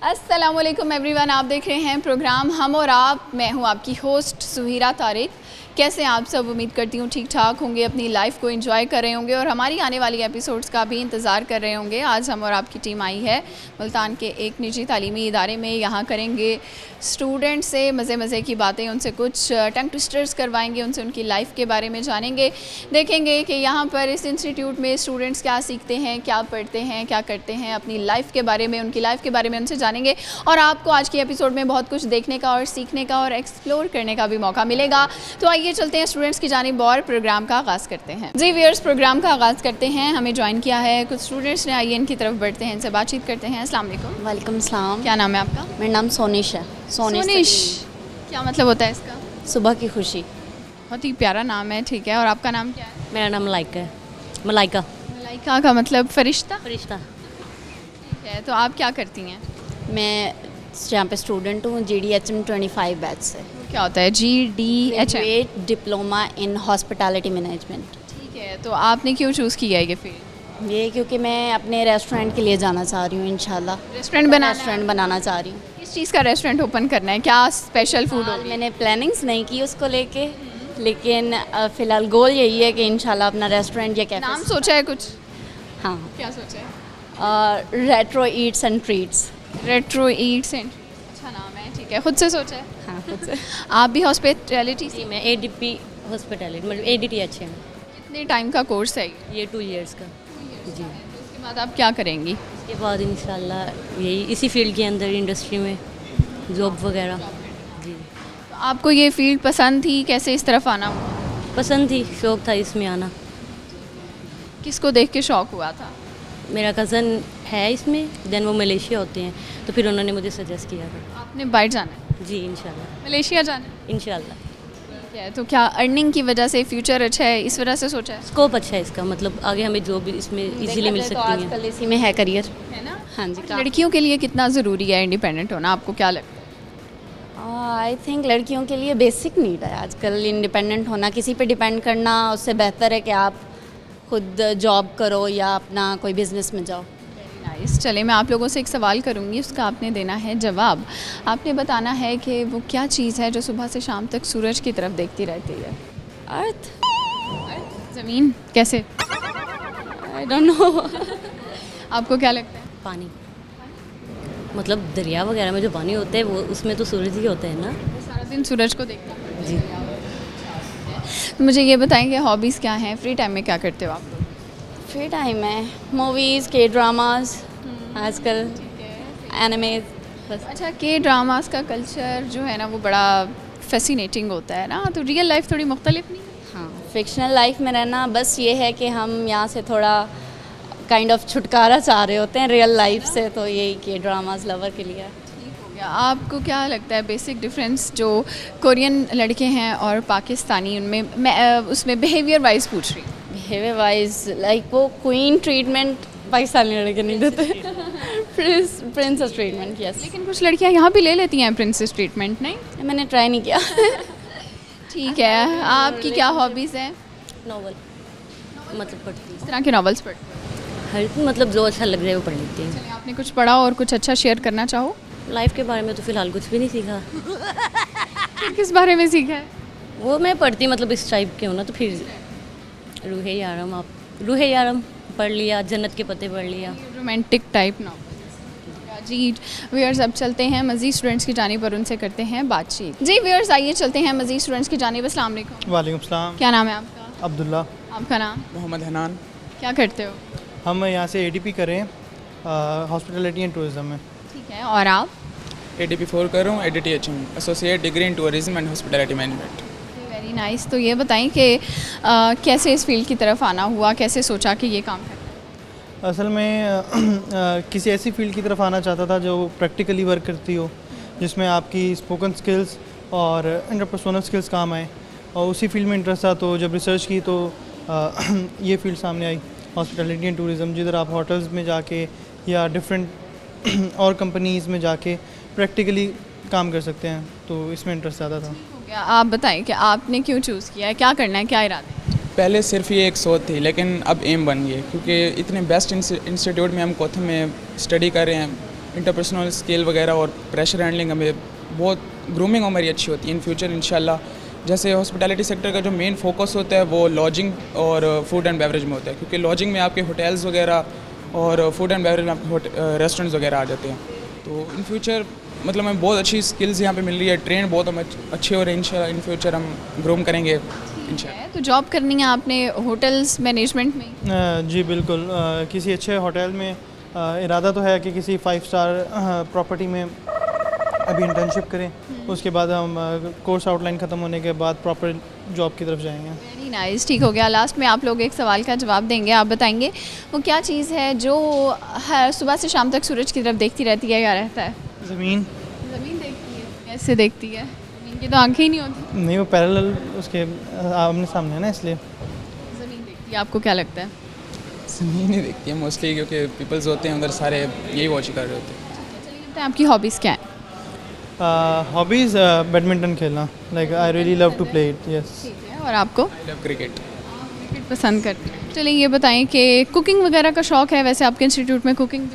अस्सलामुअलैकुम एवरीवन, आप देख रहे हैं प्रोग्राम हम और आप। मैं हूं आपकी होस्ट सुहीरा तारिक। कैसे आप सब? उम्मीद करती हूँ ठीक ठाक होंगे, अपनी लाइफ को एंजॉय कर रहे होंगे और हमारी आने वाली एपिसोड्स का भी इंतज़ार कर रहे होंगे। आज हम और आपकी टीम आई है मुल्तान के एक निजी तालीमी इदारे में। यहाँ करेंगे स्टूडेंट से मज़े की बातें, उनसे कुछ टंग ट्विस्टर्स करवाएंगे, उनसे उनकी लाइफ के बारे में जानेंगे, देखेंगे कि यहाँ पर इस इंस्टीट्यूट में स्टूडेंट्स क्या सीखते हैं, क्या पढ़ते हैं, क्या करते हैं, अपनी लाइफ के बारे में, उनकी लाइफ के बारे में उनसे जानेंगे। और आपको आज की एपिसोड में बहुत कुछ देखने का और सीखने का और एक्सप्लोर करने का भी मौका मिलेगा। तो आइए चलते हैं स्टूडेंट्स की जानिब और प्रोग्राम का आगाज़ करते हैं। जी व्यूअर्स, प्रोग्राम का आगाज़ करते हैं। हमें ज्वाइन किया है कुछ स्टूडेंट्स ने, आइए इनकी तरफ बढ़ते हैं, इनसे बातचीत करते हैं। अस्सलाम वालेकुम। वालेकुम सलाम। क्या नाम है आपका? मेरा नाम सोनिश है। सोनिश, क्या मतलब होता है इसका? सुबह की खुशी। बहुत ही प्यारा नाम है। ठीक है, और आपका नाम क्या है? मेरा नाम मलाइका है। मलाइका मलाइका का मतलब फरिश्ता? फरिश्ता। ठीक है, तो आप क्या करती हैं? मैं यहाँ पे स्टूडेंट हूँ, GDHM 25 बैच से। क्या होता है GDHM? Graduate diploma in hospitality management. ठीक है, तो आपने क्यों चूज़ किया है ये फील्ड? ये क्योंकि मैं अपने रेस्टोरेंट के लिए जाना चाह रही हूँ इंशाल्लाह। रेस्टोरेंट बनाना चाह रही हूँ। किस चीज़ का रेस्टोरेंट ओपन करना है? क्या स्पेशल फूड होगी? मैंने प्लानिंग्स नहीं की उसको लेके, लेकिन फ़िलहाल गोल यही है कि इंशाल्लाह अपना रेस्टोरेंट या कैफे। नाम सोचा है कुछ? हाँ, क्या सोचा है? Retro Yeats and treats. Retro Yeats and, अच्छा नाम है। ठीक है, खुद से सोचा है? हाँ, खुद से। आप भी हॉस्पिटैलिटी जी, मैं ADP हॉस्पिटैलिटी मतलब ADTH है। कितने टाइम का कोर्स है ये 2 इयर्स का। जी, उसके बाद आप क्या करेंगी? इसके बाद इंशाल्लाह यही इसी फील्ड के अंदर इंडस्ट्री में जॉब वगैरह। जी, तो आपको ये फील्ड पसंद थी? कैसे इस तरफ आना हुआ? पसंद थी, शौक़ था इसमें आना। किसको देख के शौक हुआ था? मेरा कज़न है इसमें, देन वो मलेशिया होते हैं, तो फिर उन्होंने मुझे सजेस्ट किया था। आपने बाहर जाना है? जी इंशाल्लाह। मलेशिया जाना है? इंशाल्लाह। ठीक है, तो क्या अर्निंग की वजह से फ्यूचर अच्छा है, इस वजह से सोचा है? स्कोप अच्छा है इसका, मतलब आगे हमें जॉब इसमें इजीली मिल सकती है। आजकल इसी में है करियर। है ना? हाँ जी। लड़कियों के लिए कितना ज़रूरी है इंडिपेंडेंट होना, आपको क्या लगता है? आई थिंक लड़कियों के लिए बेसिक नीड है आजकल इंडिपेंडेंट होना। किसी पे डिपेंड करना उससे बेहतर है कि आप खुद जॉब करो या अपना कोई बिजनेस में जाओ। नाइस। चले, मैं आप लोगों से एक सवाल करूंगी, उसका आपने देना है जवाब। आपने बताना है कि वो क्या चीज़ है जो सुबह से शाम तक सूरज की तरफ देखती रहती है? अर्थ। ज़मीन? कैसे? I don't know. आपको क्या लगता है? पानी, मतलब दरिया वगैरह में जो पानी होता है वो उसमें तो सूरज ही होता है ना। वो सारा दिन सूरज को देखता है। जी, तो मुझे ये बताएंगे हॉबीज़ क्या हैं, फ्री टाइम में क्या करते हो आप लोग? फ्री टाइम है मूवीज़, के ड्रामास, आजकल एनिमेज। बस। अच्छा, के ड्रामास का कल्चर जो है ना वो बड़ा फैसिनेटिंग होता है ना, तो रियल लाइफ थोड़ी मुख्तलिफ नहीं? हाँ, फिक्शनल लाइफ में रहना बस ये है कि हम यहाँ से थोड़ा काइंड ऑफ छुटकारा चाह रहे होते हैं रियल लाइफ से, तो यही के ड्रामास लवर के लिए। आपको क्या लगता है बेसिक डिफरेंस जो कोरियन लड़के हैं और पाकिस्तानी, उनमें मैं उसमें बिहेवियर वाइज पूछ रही हूँ। बिहेवियर वाइज लाइक वो क्वीन ट्रीटमेंट पाकिस्तानी लड़के नहीं देते। Princess treatment, yes. लेकिन कुछ लड़कियाँ यहाँ भी ले लेती हैं प्रिंसेस ट्रीटमेंट, नहीं? मैंने ट्राई नहीं किया। ठीक है, आपकी क्या हॉबीज़ हैं? नॉवल मतलब पढ़ती इस तरह के नॉवेल्स पढ़ते हर मतलब जो अच्छा लग रहा है वो पढ़ लेती हैं। हैं? आपने कुछ पढ़ा और कुछ अच्छा शेयर करना चाहो? लाइफ के बारे में तो फ़िलहाल कुछ भी नहीं सीखा। किस बारे में सीखा है? वो मैं पढ़ती मतलब इस टाइप के हो ना, तो फिर रूहे यारम पढ़ लिया, जन्नत के पत्ते पढ़ लिया। Romantic type novels. जी व्यूअर्स, अब चलते हैं मज़ीद स्टूडेंट्स की जानिब पर, उनसे करते हैं बातचीत। जी व्यूअर्स, आइए चलते हैं मज़ीद स्टूडेंट्स की जानिब। अस्सलाम वालेकुम। वालेकुम सलाम। क्या नाम है आपका? अब्दुल्ला। आपका नाम? मोहम्मद हनान। क्या करते हो? हम यहाँ से ADP करें हॉस्पिटैलिटी एंड टूरिज़्म में। ठीक है, और आप? ADP 4 कर रहा हूँ, ADTHM associate degree in tourism and hospitality management. Very nice. तो ये बताएं कि कैसे इस फील्ड की तरफ आना हुआ, कैसे सोचा कि ये काम करना है? असल में किसी ऐसी फील्ड की तरफ आना चाहता था जो प्रैक्टिकली वर्क करती हो, जिसमें आपकी स्पोकन स्किल्स और इंटरपर्सनल स्किल्स काम आए, और उसी फील्ड में इंटरेस्ट था। तो जब रिसर्च की तो ये फील्ड सामने आई, हॉस्पिटैलिटी एंड टूरिज़म, जिधर आप होटल्स में जाके या डिफरेंट और कंपनीज़ में जाके प्रैक्टिकली काम कर सकते हैं, तो इसमें इंटरेस्ट ज़्यादा था। हो गया। आप बताएं कि आपने क्यों चूज़ किया है, क्या करना है, क्या इरादे हैं? पहले सिर्फ ये एक सोच थी, लेकिन अब एम बन गई, क्योंकि इतने बेस्ट इंस्टीट्यूट में हम कोथम में स्टडी कर रहे हैं, इंटरपर्सनल स्किल वगैरह और प्रेशर हैंडलिंग हमें बहुत ग्रूमिंग हमारी अच्छी होती है इन फ्यूचर इंशाल्लाह। जैसे हॉस्पिटैलिटी सेक्टर का जो मेन फोकस होता है वो लॉजिंग और फूड एंड बेवरेज में होता है, क्योंकि लॉजिंग में आपके होटल्स वगैरह और फूड एंड बेवरेज में आपके रेस्टोरेंट्स वगैरह आ जाते हैं। तो इन फ्यूचर मतलब हमें बहुत अच्छी स्किल्स यहाँ पे मिल रही है, ट्रेन बहुत हम अच्छे हो रहे हैं इंशाल्लाह। इन फ्यूचर हम ग्रूम करेंगे इंशाल्लाह। तो जॉब करनी है आपने होटल्स मैनेजमेंट में? जी बिल्कुल, किसी अच्छे होटल में इरादा तो है कि किसी 5 स्टार प्रॉपर्टी में अभी इंटर्नशिप करें, उसके बाद हम कोर्स आउटलाइन ख़त्म होने के बाद प्रॉपर जॉब की तरफ जाएंगे। वेरी नाइस, ठीक हो गया। लास्ट में आप लोग एक सवाल का जवाब देंगे, आप बताएंगे वो क्या चीज़ है जो हर सुबह से शाम तक सूरज की तरफ देखती रहती है या रहता है? ज़मीन। ज़मीन देखती है? कैसे देखती है? ज़मीन की तो आंखें ही नहीं होती। नहीं, वो पैरेलल उसके आमने सामने है ना, इसलिए। ज़मीन देखती है, आपको क्या लगता है? ज़मीन ही देखती है मोस्टली, क्योंकि पीपल्स होते हैं उधर सारे यही वॉच कर रहे होते हैं। चलिए बताएं आपकी हॉबीज़ क्या है? हॉबीज़ बैडमिंटन खेलना, like I really love to play it. Yes. ठीक है, और आपको? I love cricket. क्रिकेट पसंद करती हैं। चलिए ये बताएं कि कुकिंग वगैरह का शौक़ है? वैसे आपके इंस्टीट्यूट में कुकिंग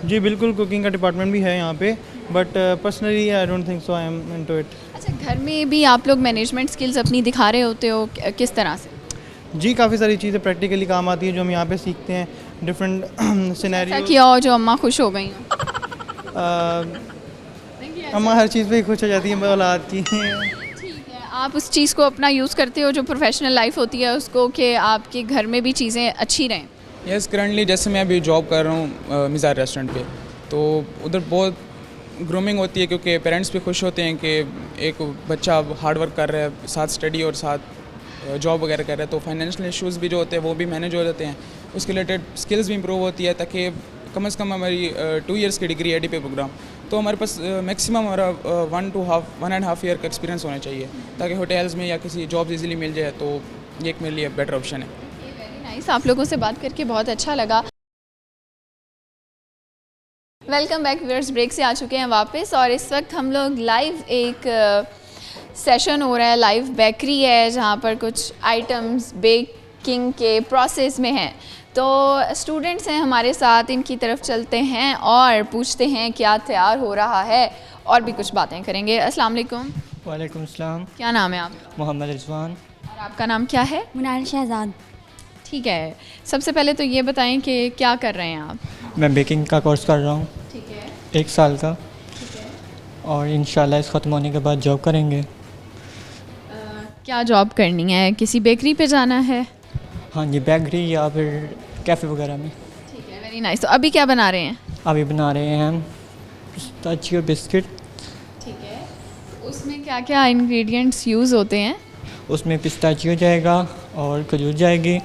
जी बिल्कुल, कुकिंग का डिपार्टमेंट भी है यहाँ पे, but personally I don't think so I am into it. अच्छा, घर में भी आप लोग मैनेजमेंट स्किल्स अपनी दिखा रहे होते हो, किस तरह से? जी, काफ़ी सारी चीज़ें प्रैक्टिकली काम आती हैं जो हम यहाँ पे सीखते हैं, डिफरेंट ऐसा सिनेरियो। किया हो जो अम्मा खुश हो गई हो? अम्मा हर चीज़ पे ही खुश हो जाती है औलाद की। ठीक है, आप उस चीज़ को अपना यूज़ करते हो जो प्रोफेशनल लाइफ होती है उसको, कि आपके घर में भी चीज़ें अच्छी रहें? यस, करंटली जैसे मैं अभी जॉब कर रहा हूँ मिज़ार रेस्टोरेंट पे, तो उधर बहुत ग्रूमिंग होती है, क्योंकि पेरेंट्स भी खुश होते हैं कि एक बच्चा हार्ड वर्क कर रहा है, साथ स्टडी और साथ जॉब वगैरह कर रहा है, तो फाइनेंशियल इश्यूज़ भी जो होते हैं वो भी मैनेज हो जाते हैं। उसके रिलेटेड स्किल्स भी इम्प्रूव होती है, ताकि कम से कम हमारी 2 इयर्स की डिग्री एडीपी प्रोग्राम, तो हमारे पास मैक्सिमम हमारा 1.5 ईयर का एक्सपीरियंस होना चाहिए, ताकि होटल्स में या किसी जॉब इजीली मिल जाए। तो ये एक मेरे लिए बेटर ऑप्शन है। वेरी नाइस, आप लोगों से बात करके बहुत अच्छा लगा। वेलकम बैक व्यूअर्स, ब्रेक से आ चुके हैं वापस, और इस वक्त हम लोग लाइव एक सेशन हो रहा है, लाइव बेकरी है जहाँ पर कुछ आइटम्स बेकिंग के प्रोसेस में हैं। तो स्टूडेंट्स हैं हमारे साथ, इनकी तरफ चलते हैं और पूछते हैं क्या तैयार हो रहा है, और भी कुछ बातें करेंगे। अस्सलाम वालेकुम। वालेकुम सलाम। क्या नाम है आप? मोहम्मद रिजवान। और आपका नाम क्या है? मुनाल शहजाद। ठीक है, सबसे पहले तो ये बताएं कि क्या कर रहे हैं आप? मैं बेकिंग का कोर्स कर रहा हूँ, ठीक है, 1 साल का, ठीक है। और इंशाल्लाह इस ख़त्म होने के बाद जॉब करेंगे। क्या जॉब करनी है? किसी बेकरी पे जाना है? हाँ जी, बेकरी या फिर कैफ़े वगैरह में। ठीक है, वेरी नाइस। तो अभी क्या बना रहे हैं? अभी बना रहे हैं हम पिस्ताचियो बिस्किट। ठीक है, उसमें क्या क्या इंग्रेडिएंट्स यूज़ होते हैं? उसमें पिस्ताचियो जाएगा और खजूर जाएगी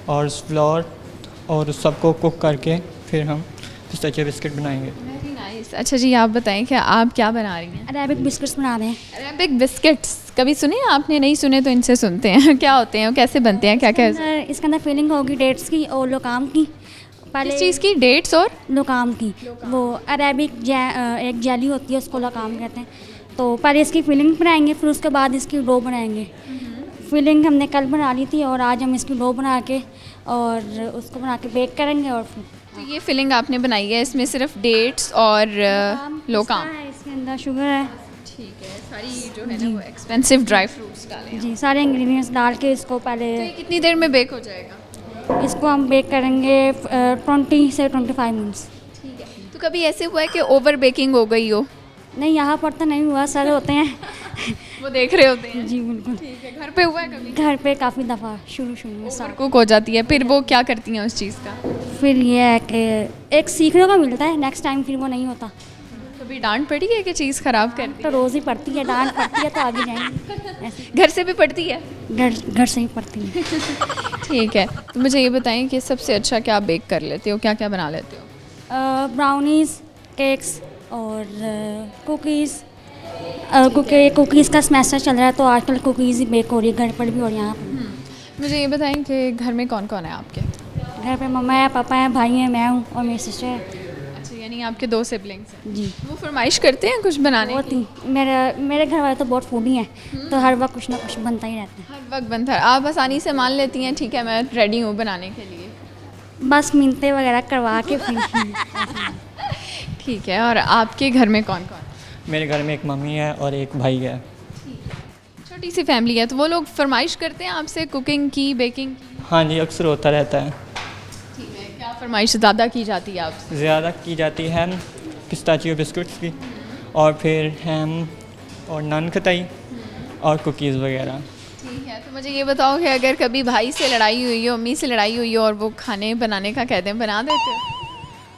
और फ्लोर, और उस सबको कुक करके फिर हम पिस्ताचियो बिस्किट बनाएंगे। Very nice. अच्छा जी, आप बताएं कि आप क्या बना रही हैं? अरेबिक बिस्किट्स बना रहे हैं। अरेबिक बिस्किट्स कभी सुने आपने? नहीं सुने तो इनसे सुनते हैं। क्या होते हैं, कैसे बनते हैं, क्या क्या? इसके अंदर फिलिंग होगी डेट्स की और लोकाम की। किस चीज़ की? डेट्स और लोकाम की। वो अरेबिक एक जेली होती है, उसको लोकाम कहते हैं। तो पहले इसकी फिलिंग बनाएंगे, फिर उसके बाद इसकी डो बनाएंगे। फिलिंग हमने कल बना ली थी और आज हम इसकी डो बना के और उसको बना के बेक करेंगे। और फिर तो ये फिलिंग आपने बनाई है, इसमें सिर्फ डेट्स और लोकाम है, इसके अंदर शुगर है। ठीक है, सारी जो है ना वो एक्सपेंसिव ड्राई फ्रूट्स डाले हैं। जी, सारे इंग्रेडिएंट्स डाल के इसको पहले तो ये कितनी देर में बेक हो जाएगा? इसको हम बेक करेंगे 20 से 25 मिनट्स। ठीक है, तो कभी ऐसे हुआ है कि ओवर बेकिंग हो गई हो? नहीं, यहाँ पर तो नहीं हुआ, सर होते हैं। वो देख रहे होते हैं। जी बिल्कुल। ठीक है, घर पे हुआ है कभी? घर पे काफ़ी दफ़ा शुरू में ओवर कुक हो जाती है, फिर वो क्या करती हैं उस चीज़ का? फिर ये है कि एक सीखने को मिलता है, नेक्स्ट टाइम फिर वो नहीं होता। कभी डांट पड़ी है कि चीज़ ख़राब कर दी? तो रोज़ ही पड़ती है, डांट पड़ती है तो आगे जाएंगे ऐसे। घर से भी पड़ती है? घर से ही पड़ती है। ठीक है, तो मुझे ये बताएं कि सबसे अच्छा क्या बेक कर लेते हो, क्या क्या बना लेते हो? ब्राउनीज़, केक्स और कुकीज़। कुकीज़ का स्मैशर चल रहा है, तो आजकल कुकीज़ ही बेक हो रही है, घर पर भी और यहाँ पर। मुझे ये बताएं कि घर में कौन कौन है आपके? घर पे मम्मा है, पापा है, भाई है, मैं हूँ और मेरी सिस्टर है। अच्छा, यानी आपके 2 सिबलिंग्स हैं। जी, वो फरमाइश करते हैं कुछ बनाने बहुत की? ही मेरे घर वाले तो बहुत फूडी हैं, तो हर वक्त कुछ ना कुछ बनता ही रहता है। हर वक्त बनता है? आप आसानी से मान लेती हैं ठीक है मैं रेडी हूँ बनाने के लिए? बस मिन्नतें वगैरह करवा के फिर ठीक है, और आपके घर में कौन कौन? मेरे घर में एक मम्मी है और एक भाई है। छोटी सी फैमिली है, तो वो लोग फरमाइश करते हैं आपसे कुकिंग की, बेकिंग की? हाँ जी, अक्सर होता रहता है। ठीक है, क्या फरमाइश ज़्यादा की जाती है आपसे? ज़्यादा की जाती है पिस्ताचियो बिस्कुट्स की, और फिर हैम और नान खटाई और कुकीज़ वगैरह। ठीक है, तो मुझे ये बताओ कि अगर कभी भाई से लड़ाई हुई हो, अम्मी से लड़ाई हुई हो और वो खाने बनाने का कहते हैं, बना देते हो?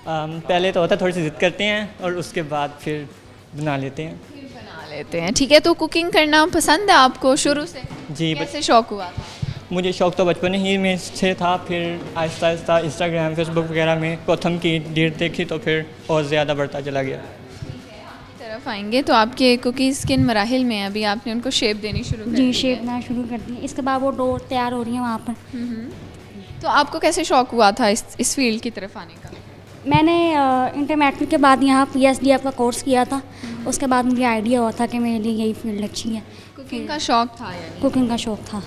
पहले तो होता है थोड़ी सी ज़िद करते हैं और उसके बाद फिर बना लेते हैं। फिर बना लेते हैं। ठीक है, तो कुकिंग करना पसंद है आपको शुरू से? जी, कैसे शौक हुआ था? मुझे शौक़ तो बचपन ही में से था, फिर आहिस्ता आहिस्ता इंस्टाग्राम फेसबुक वगैरह में कोथम की डील देखी तो फिर और ज़्यादा बढ़ता चला गया। तरफ आएंगे तो आपके कुकीज़ किन मराहिल में हैं? अभी आपने उनको शेप देनी शुरू कर दी जी है। शेप ना शुरू कर दी, इसके बाद वो डो तैयार हो रही है वहाँ पर। तो आपको कैसे शौक हुआ था इस फील्ड की तरफ आने का? मैंने इंटर मैट्रिक के बाद यहाँ PSDF का कोर्स किया था, उसके बाद मुझे आइडिया हुआ था कि मेरे लिए यही फील्ड अच्छी है। कुकिंग का शौक था यानी? कुकिंग का शौक़ था।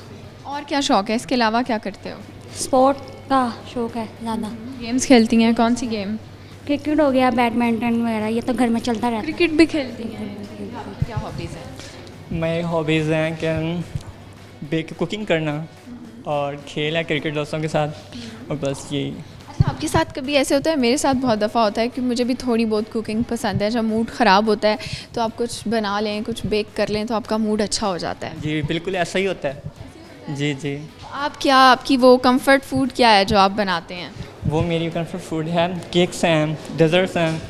और क्या शौक है इसके अलावा, क्या करते हो? स्पोर्ट का शौक़ है ज़्यादा। गेम्स खेलती हैं? कौन सी गेम? क्रिकेट हो गया, बैडमिंटन वगैरह, ये तो घर में चलता रहता है। क्रिकेट भी खेलती हैं? आपकी क्या हॉबीज़ हैं? मेरी हॉबीज़ हैं कि कुकिंग करना और खेल है क्रिकेट दोस्तों के साथ, और बस यही। अच्छा, आपके साथ कभी ऐसे होता है? मेरे साथ बहुत दफ़ा होता है कि मुझे भी थोड़ी बहुत कुकिंग पसंद है। जब मूड ख़राब होता है तो आप कुछ बना लें, कुछ बेक कर लें तो आपका मूड अच्छा हो जाता है। जी बिल्कुल ऐसा ही होता है। जी जी, आपकी वो कंफर्ट फूड क्या है जो आप बनाते हैं? वो मेरी कंफर्ट फूड है, केक्स हैं, डेजर्ट्स हैं,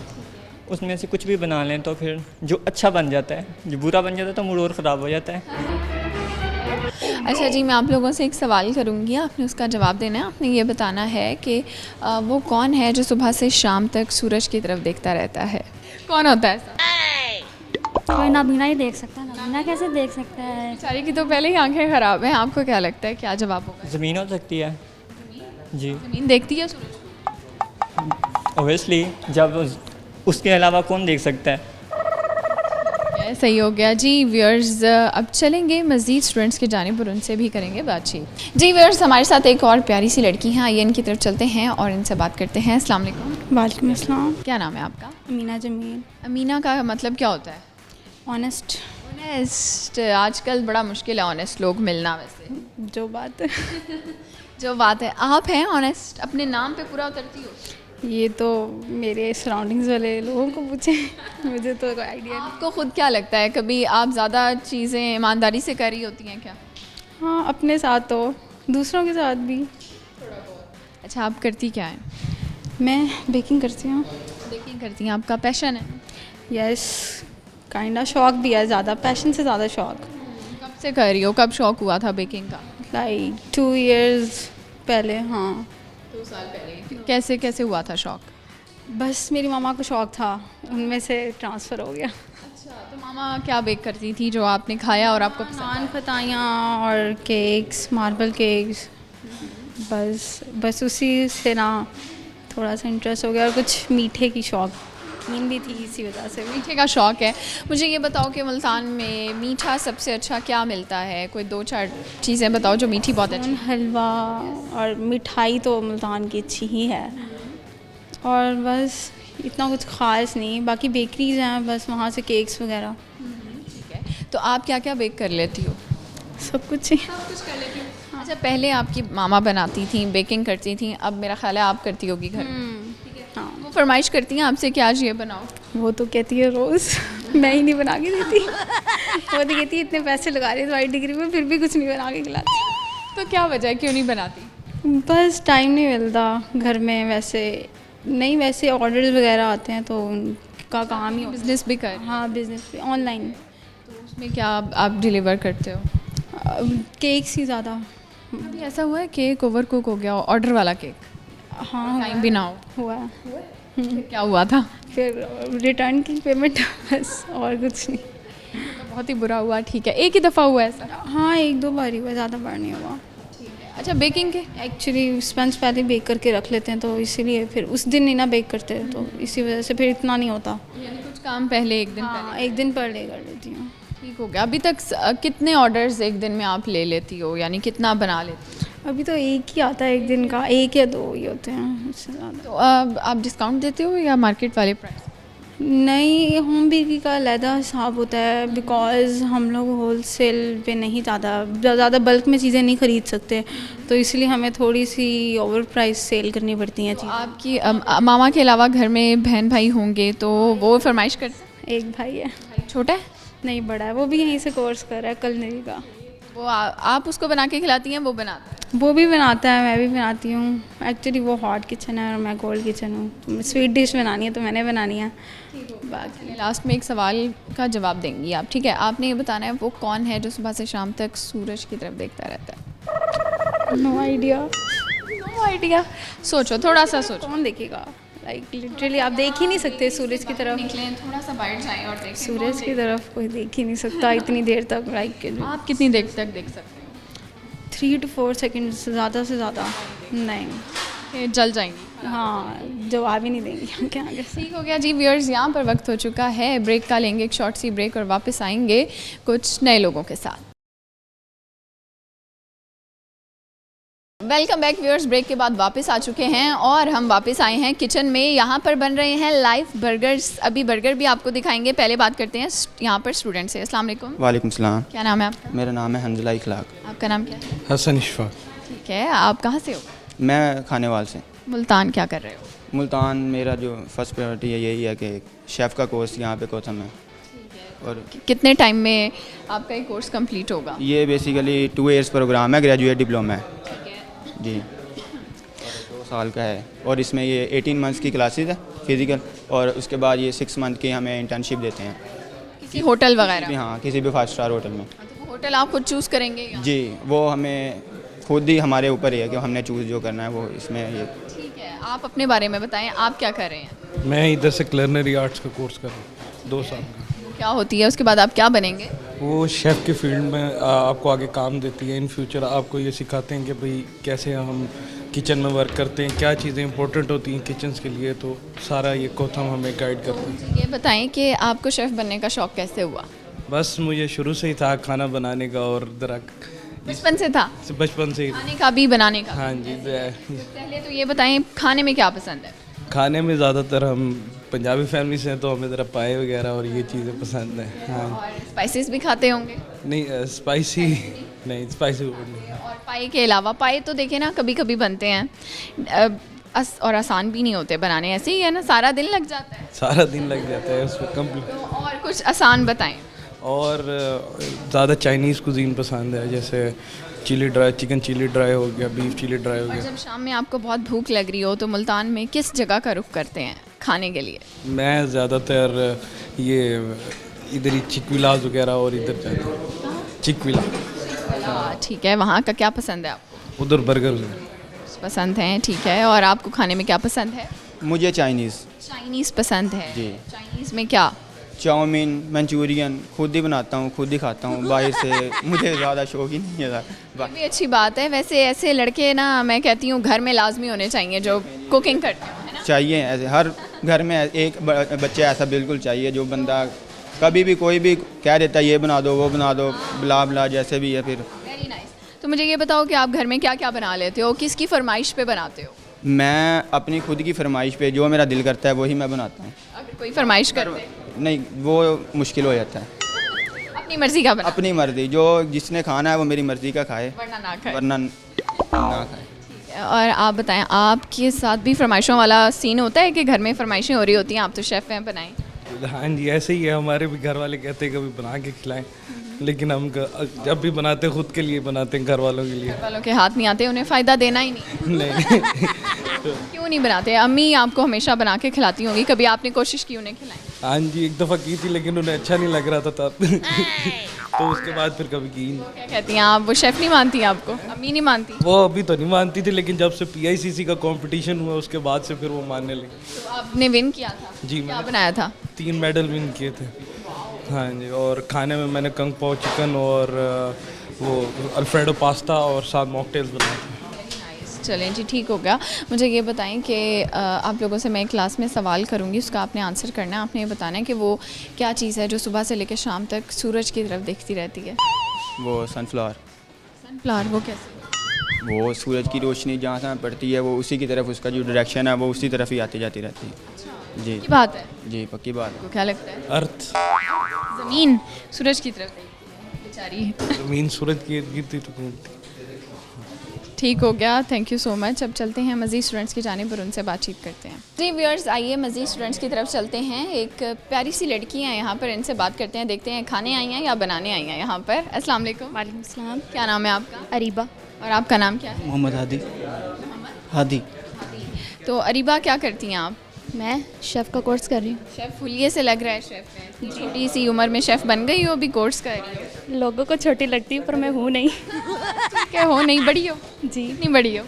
उसमें से कुछ भी बना लें तो फिर जो अच्छा बन जाता है, जो बुरा बन जाता है तो मूड और ख़राब हो जाता है। अच्छा जी, मैं आप लोगों से एक सवाल करूंगी, आपने उसका जवाब देना है। आपने ये बताना है कि वो कौन है जो सुबह से शाम तक सूरज की तरफ देखता रहता है? कौन होता है ऐसा? कोई नाबीना ही देख सकता है। नाबीना कैसे देख सकता है? बेचारी की तो पहले ही आंखें ख़राब हैं। आपको क्या लगता है क्या जवाब होगा? ज़मीन हो सकती है। जी ज़मीन देखती है सूरज को? ओबियसली, जब उसके अलावा कौन देख सकता है। सही हो गया जी। व्यूअर्स, अब चलेंगे मज़ीद स्टूडेंट्स की जानिब और उनसे भी करेंगे बातचीत। जी व्यूअर्स, हमारे साथ एक और प्यारी सी लड़की हैं, आइए इनकी तरफ चलते हैं और इनसे बात करते हैं। अस्सलाम वालेकुम। वालेकुम अस्सलाम। क्या नाम है आपका? अमीना जमील। अमीना का मतलब क्या होता है? ऑनेस्ट। ऑनेस्ट। आजकल बड़ा मुश्किल है ऑनेस्ट लोग मिलना वैसे। जो बात है जो बात है, आप हैं ऑनेस्ट? अपने नाम पे पूरा उतरती हो? ये तो मेरे सराउंडिंग्स वाले लोगों को पूछे मुझे तो कोई आइडिया नहीं। आपको खुद क्या लगता है, कभी आप ज़्यादा चीज़ें ईमानदारी से कर रही होती हैं क्या? हाँ, अपने साथ तो, दूसरों के साथ भी। अच्छा, आप करती क्या हैं? मैं बेकिंग करती हूँ। बेकिंग करती हैं, आपका पैशन है? यस, काइंडा शौक भी है, ज़्यादा पैशन से ज़्यादा शौक। कब से कर रही हो, कब शौक हुआ था बेकिंग का? लाइक 2 years पहले। हाँ, 2 साल पहले। कैसे कैसे हुआ था शौक? बस मेरी मामा को शौक था, उनमें से ट्रांसफ़र हो गया। अच्छा, तो मामा क्या बेक करती थी जो आपने खाया और आपको पसंद? नान फताइयाँ और केक्स, मार्बल केक्स। बस उसी से ना थोड़ा सा इंटरेस्ट हो गया, और कुछ मीठे की शौकीन भी थी, इसी वजह से भी। मीठे का शौक है। मुझे ये बताओ कि मुल्तान में मीठा सबसे अच्छा क्या मिलता है? कोई 2-4 चीज़ें बताओ जो मीठी बहुत अच्छी। हलवा और मिठाई तो मुल्तान की अच्छी ही है, और बस इतना कुछ ख़ास नहीं। बाकी बेकरीज हैं, बस वहाँ से केक्स वगैरह। ठीक है, तो आप क्या क्या बेक कर लेती हो? सब कुछ ही। सब कुछ कर लेती हूँ। अच्छा, पहले आपकी मामा बनाती थी, बेकिंग करती थी, अब मेरा ख्याल है आप करती होगी घर में। हाँ, वो फरमाइश करती हैं आपसे कि आज ये बनाओ? वो तो कहती है रोज़ मैं ही नहीं बना के देती वो तो कहती है इतने पैसे लगा रही है तुम्हारी डिग्री में, फिर भी कुछ नहीं बना के खिलाती। तो क्या वजह है, क्यों नहीं बनाती? बस टाइम नहीं मिलता घर में। वैसे ऑर्डर्स वगैरह आते हैं तो उनका काम ही। बिजनेस भी कर? हाँ, बिजनेस पे ऑनलाइन। तो उसमें क्या आप डिलीवर करते हो? केक्स ही ज़्यादा। अभी ऐसा हुआ है केक ओवर कुक हो गया हो, ऑर्डर वाला केक, हाँ, टाइम भी ना हो? हुआ है। फिर क्या हुआ था? फिर रिटर्न की पेमेंट बस, और कुछ नहीं। तो बहुत ही बुरा हुआ। ठीक है, एक ही दफ़ा हुआ ऐसा? हाँ, 1-2 बार ही हुआ, ज़्यादा बार नहीं हुआ। अच्छा, बेकिंग के एक्चुअली स्पंज पहले बेक करके रख लेते हैं, तो इसीलिए फिर उस दिन नहीं ना बेक करते, तो इसी वजह से फिर इतना नहीं होता। यानी कुछ काम पहले एक दिन हाँ, पहले? 1 दिन पहले कर लेती हूँ। ठीक हो गया। अभी तक कितने ऑर्डर्स एक दिन में आप ले लेती हो, यानी कितना बना लेती हो? अभी तो एक ही आता है एक दिन का, 1 या 2 ही होते हैं, उससे ज़्यादा। तो आप डिस्काउंट देते हो या मार्केट वाले प्राइस? नहीं, होम बेकरी का अलहदा हिसाब होता है, बिकॉज़ हम लोग होल सेल पे नहीं ज़्यादा बल्क में चीज़ें नहीं ख़रीद सकते, तो इसलिए हमें थोड़ी सी ओवर प्राइस सेल करनी पड़ती हैं चीज़ें। आपकी मामा के अलावा घर में बहन भाई होंगे तो वो फरमाइश करते एक भाई है, हैं? छोटा है? नहीं बड़ा है, वो भी यहीं से कोर्स कर रहा है culinary का। वो आप उसको बना के खिलाती हैं, वो बनाता है? वो भी बनाता है, मैं भी बनाती हूँ। एक्चुअली वो हॉट किचन है और मैं कोल्ड किचन हूँ, तो स्वीट डिश बनानी है तो मैंने बनानी है। बाकी लास्ट में एक सवाल का जवाब देंगी आप, ठीक है? आपने ये बताना है वो कौन है जो सुबह से शाम तक सूरज की तरफ देखता रहता है? No idea. No idea. सोचो, थोड़ा सा सोचो। कौन देखेगा? लाइक लिटरली आप देख ही नहीं सकते सूरज की तरफ। निकलें, थोड़ा सा बाहर जाएं और देखें। सूरज की तरफ कोई देख ही नहीं सकता इतनी देर तक। लाइक आप कितनी देर तक देख सकते 3 to 4 सेकेंड से ज़्यादा नहीं। हैं? जल जाएंगी। हाँ, जवाब ही नहीं देंगे हम क्या आगे। ठीक हो गया जी व्यूअर्स, यहाँ पर वक्त हो चुका है ब्रेक का। लेंगे एक शॉर्ट सी ब्रेक और वापस आएंगे कुछ नए लोगों के साथ। वेलकम बैक व्यूअर्स, ब्रेक के बाद वापस आ चुके हैं और हम वापस आए हैं किचन में। यहाँ पर बन रहे हैं लाइव बर्गर्स। अभी बर्गर भी आपको दिखाएंगे, पहले बात करते हैं यहाँ पर स्टूडेंट से। अस्सलाम वालेकुम। वालेकुम सलाम। क्या नाम है आपका? मेरा नाम है हंजला इखलाक। आपका नाम क्या है? हसन इशफाक। ठीक है, आप कहाँ से हो? मैं खानेवाल से। मुल्तान क्या कर रहे हो? मुल्तान मेरा जो फर्स्ट प्रायोरिटी है यही है कि शेफ़ का कोर्स यहाँ पे कोथम है। और कितने टाइम में आपका ये कोर्स कंप्लीट होगा? ये बेसिकली 2 इयर्स प्रोग्राम है, ग्रेजुएट डिप्लोमा है जी, और 2 साल का है। और इसमें ये 18 मंथ्स की क्लासेस है फिज़िकल, और उसके बाद ये 6 मंथ की हमें इंटर्नशिप देते हैं किसी होटल वगैरह? हाँ, किसी भी 5 स्टार होटल में। तो वो होटल आप खुद चूज़ करेंगे या? जी, वो हमें खुद ही हमारे ऊपर ही है कि हमने चूज़ जो करना है वो इसमें ये। ठीक है, आप अपने बारे में बताएं, आप क्या कर रहे हैं? मैं इधर से क्लिनरी आर्ट्स का कोर्स कर रहा हूँ 2 साल का। क्या होती है उसके बाद आप क्या बनेंगे? वो शेफ़ की फील्ड में आपको आगे काम देती है। इन फ्यूचर आपको ये सिखाते हैं कि भाई कैसे हम किचन में वर्क करते हैं, क्या चीज़ें इंपॉर्टेंट होती हैं किचन्स के लिए, तो सारा ये कोथम हमें गाइड करते हैं। ये बताएं कि आपको शेफ़ बनने का शौक़ कैसे हुआ? बस मुझे शुरू से ही था खाना बनाने का, और बचपन से था? बचपन से ही। खाने का भी, बनाने का? हाँ जी। पहले तो ये बताएं खाने में क्या पसंद है? खाने में ज़्यादातर हम पंजाबी फैमिली से हैं तो हमें ज़रा पाए वगैरह और ये चीज़ें पसंद हैं। हाँ, और स्पाइसेस भी खाते होंगे? नहीं स्पाइसी नहीं, स्पाइसी नहीं। और पाए के अलावा, पाए तो देखे ना कभी कभी बनते हैं और आसान भी नहीं होते बनाने, ऐसे ही है ना, सारा दिन लग जाता है। सारा दिन लग जाता है उसमें कंप्लीट। तो और कुछ आसान बताएं। और ज़्यादा चाइनीज़ कुजीन पसंद है, जैसे chilli dry, chicken chilli dry हो गया, बीफ चिली ड्राई हो और गया। जब शाम में आपको बहुत भूख लग रही हो तो मुल्तान में किस जगह का रुख करते हैं खाने के लिए? मैं ज़्यादातर ये इधर ही चिकविलाज वगैरह और इधर जाता हूँ। चिकविला। ठीक है, वहाँ का क्या पसंद है आपको? उधर बर्गर पसंद हैं, ठीक है। और आपको खाने में क्या पसंद है? मुझे चाइनीज़ पसंद है जी। चाइनीज़ में क्या? चाउमीन, मंचूरियन खुद ही बनाता हूँ, खुद ही खाता हूँ बाहर से। मुझे ज़्यादा शौक ही नहीं है। ये भी अच्छी बात है। वैसे ऐसे लड़के ना, मैं कहती हूँ घर में लाजमी होने चाहिए जो कुकिंग करते हैं, है ना? चाहिए ऐसे, हर घर में एक बच्चा ऐसा बिल्कुल चाहिए जो बंदा कभी भी कोई भी कह देता है ये बना दो वो बना दो, बिला बिला जैसे भी है। फिर वेरी नाइस। तो मुझे ये बताओ कि आप घर में क्या क्या बना लेते हो, किसकी फरमाइश पे बनाते हो? मैं अपनी खुद की फरमाइश पे जो मेरा दिल करता है वही मैं बनाता हूँ। अगर कोई फरमाइश करते नहीं, वो मुश्किल हो जाता है। अपनी मर्जी का बना, अपनी मर्जी, जो जिसने खाना है वो मेरी मर्जी का खाए, वरना ना खाए। वरना ना खाए। और आप बताएं, आपके साथ भी फरमाइशों वाला सीन होता है कि घर में फरमाइशें हो रही होती हैं, आप तो शेफ़ हैं, बनाएं? हाँ जी, ऐसे ही है। हमारे भी घर वाले कहते हैं कभी बना के खिलाएं, लेकिन हम जब भी बनाते हैं खुद के लिए बनाते हैं, घर वालों के लिए। घर वालों के हाथ नहीं आते, उन्हें फ़ायदा देना ही नहीं। नहीं। क्यों नहीं बनाते? अम्मी आपको हमेशा बना के खिलाती होंगी, कभी आपने कोशिश की उन्हें खिलाएं? हाँ जी, एक दफ़ा की थी लेकिन उन्हें अच्छा नहीं लग रहा था तब। तो उसके बाद फिर कभी की नहीं। क्या कहती हैं आप, वो शेफ़ नहीं मानती आपको? अम्मी नहीं मानती? वो अभी तो नहीं मानती थी, लेकिन जब से PICC का कंपटीशन हुआ उसके बाद से फिर वो मानने लगी। तो आपने विन किया था? जी, क्या मैंने बनाया था? 3 मेडल विन किए थे। हाँ जी, और खाने में मैंने कंग पाओ चिकन और वो अल्फ्रेडो पास्ता और साथ मॉकटेल्स बनाए थे। चलें जी, ठीक हो गया। मुझे ये बताएं कि आप लोगों से मैं क्लास में सवाल करूंगी, उसका आपने आंसर करना है। आपने ये बताना है कि वो क्या चीज़ है जो सुबह से लेकर शाम तक सूरज की तरफ देखती रहती है? वो सनफ्लावर। सनफ्लावर, वो कैसे? वो सूरज की रोशनी जहाँ से पड़ती है वो उसी की तरफ उसका जो डायरेक्शन है वो उसी तरफ ही आती जाती रहती है। जी की बात है, जी पक्की बात है। आपको क्या लगता है? अर्थ ज़मीन सूरज की तरफ बेचारी। ज़मीन सूरज की इर्द गिरती तो घूमती। ठीक हो गया, थैंक यू सो मच। अब चलते हैं मज़ीद स्टूडेंट्स की जानिब पर उनसे बातचीत करते हैं। जी व्यूअर्स, आइए मज़ीद स्टूडेंट्स की तरफ चलते हैं। एक प्यारी सी लड़की है यहाँ पर, इनसे बात करते हैं, देखते हैं खाने आई हैं या बनाने आई हैं यहाँ पर। अस्सलाम वालेकुम। वालेकुम सलाम। क्या नाम है आपका? अरीबा। और आपका नाम क्या है? मोहम्मद हादी। तो अरीबा, क्या करती हैं आप? मैं शेफ़ का कोर्स कर रही हूँ। शेफ़ हुलिये से लग रहा है शेफ़ है। इतनी छोटी सी उम्र में शेफ़ बन गई हो, अभी कोर्स कर रही हो। लोगों को छोटी लगती है पर मैं हूँ नहीं। ठीक है, हो नहीं बड़ी हो? जी इतनी बड़ी हो?